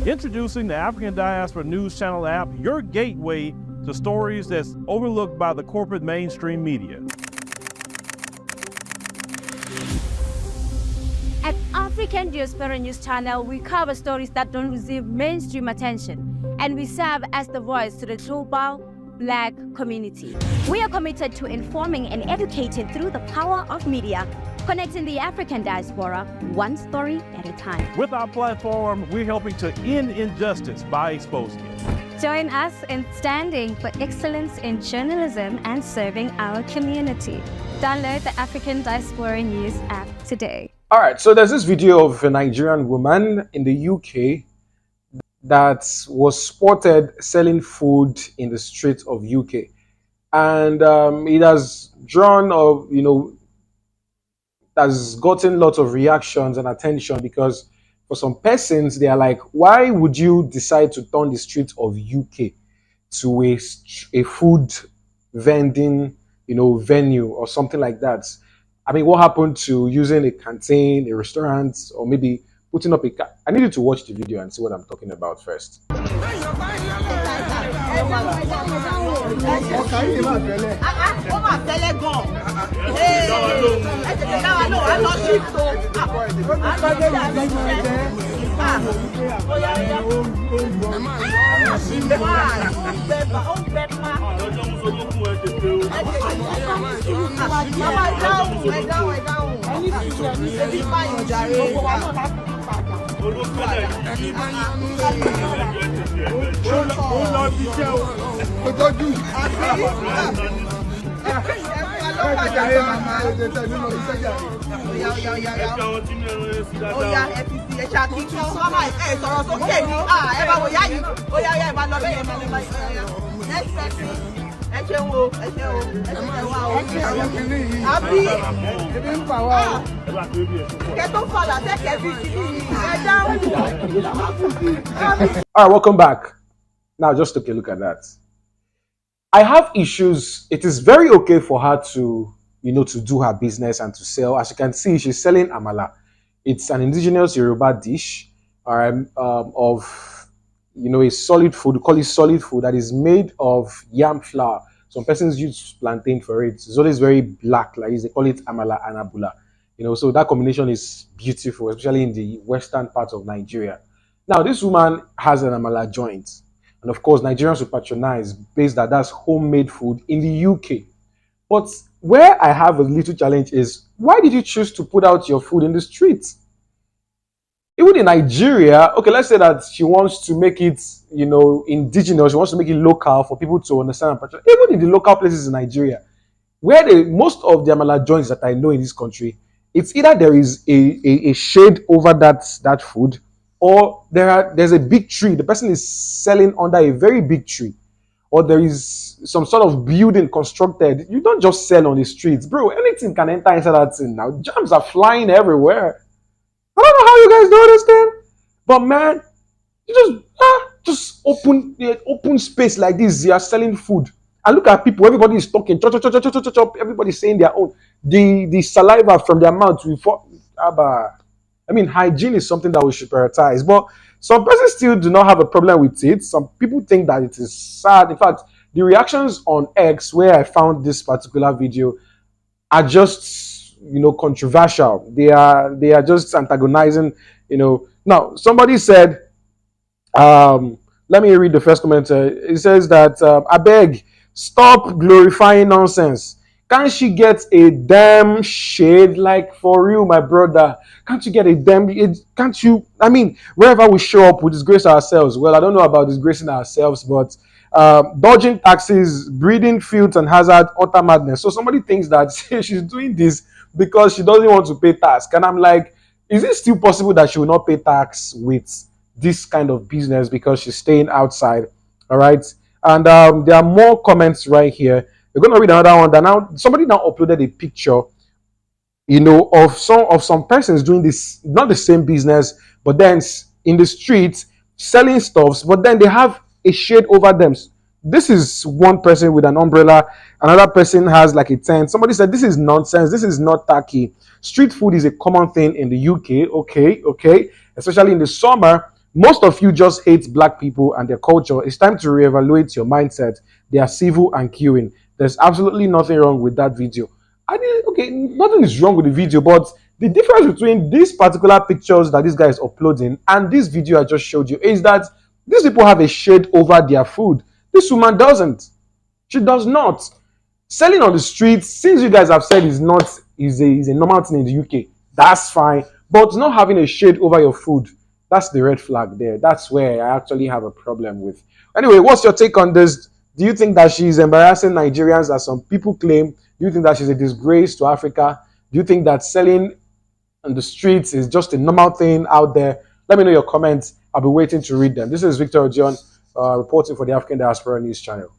Introducing the African Diaspora News Channel app, your gateway to stories that's overlooked by the corporate mainstream media. At African Diaspora News Channel, we cover stories that don't receive mainstream attention, and we serve as the voice to the global Black community. We are committed to informing and educating through the power of media, connecting the African diaspora one story at a time. With our platform, we're helping to end injustice by exposing it. Join us in standing for excellence in journalism and serving our community. Download the African Diaspora News app today. All right, so there's this video of a Nigerian woman in the UK that was spotted selling food in the streets of UK. And it has drawn, has gotten lots of reactions and attention, because for some persons, they are like, why would you decide to turn the streets of UK to a food vending, venue or something like that? I mean, what happened to using a canteen, a restaurant, or maybe putting up a car? I need you to watch the video and see what I'm talking about first. All right, welcome back. Now just take a look at that. I have issues. It is very okay for her to, to do her business and to sell. As you can see, she's selling amala. It's an indigenous Yoruba dish, of, a solid food. We call it solid food that is made of yam flour. Some persons use plantain for it. It's always very black, like this. They call it amala anabula. So that combination is beautiful, especially in the western part of Nigeria. Now, this woman has an amala joint. And of course, Nigerians will patronize based that that's homemade food in the UK. But where I have a little challenge is, why did you choose to put out your food in the streets? Even in Nigeria, okay, let's say that she wants to make it, indigenous, she wants to make it local for people to understand and patronize. Even in the local places in Nigeria, where most of the amala joints that I know in this country, it's either there is a shade over that food, or there's a big tree. The person is selling under a very big tree, or there is some sort of building constructed. You don't just sell on the streets, bro. Anything can enter inside that thing now. Germs are flying everywhere. I don't know how you guys do this thing, but man, you just open space like this. You are selling food, and look at people. Everybody is talking. Chop, chop, chop, chop, chop, chop. Everybody's saying their own. The saliva from their mouth will I mean, hygiene is something that we should prioritize, but some persons still do not have a problem with it. Some people think that it is sad. In fact, the reactions on X, where I found this particular video, are just, controversial. They are just antagonizing, Now, somebody said, let me read the first comment. It says that, I beg, stop glorifying nonsense. Can't she get a damn shade? Like, for real, my brother. Can't you get a damn... Can't you... I mean, wherever we show up, we disgrace ourselves. Well, I don't know about disgracing ourselves, but dodging taxes, breeding filth and hazard, utter madness. So somebody thinks that she's doing this because she doesn't want to pay tax. And I'm like, is it still possible that she will not pay tax with this kind of business because she's staying outside? All right? And there are more comments right here. We're going to read another one. That now somebody now uploaded a picture, of some persons doing this, not the same business, but then in the streets selling stuffs, but then they have a shade over them. This is one person with an umbrella. Another person has like a tent. Somebody said, this is nonsense. This is not tacky. Street food is a common thing in the UK. Okay. Especially in the summer Most of you just hate black people and their culture. It's time to reevaluate your mindset. They are civil and queuing. There's absolutely nothing wrong with that video. Okay, nothing is wrong with the video, but the difference between these particular pictures that this guy is uploading and this video I just showed you is that these people have a shade over their food. This woman doesn't. She does not. Selling on the streets, since you guys have said is a normal thing in the UK, that's fine. But not having a shade over your food, that's the red flag there. That's where I actually have a problem with. Anyway, what's your take on this? Do you think that she's embarrassing Nigerians, as some people claim? Do you think that she's a disgrace to Africa? Do you think that selling on the streets is just a normal thing out there? Let me know your comments. I'll be waiting to read them. This is Victor John, reporting for the African Diaspora News Channel.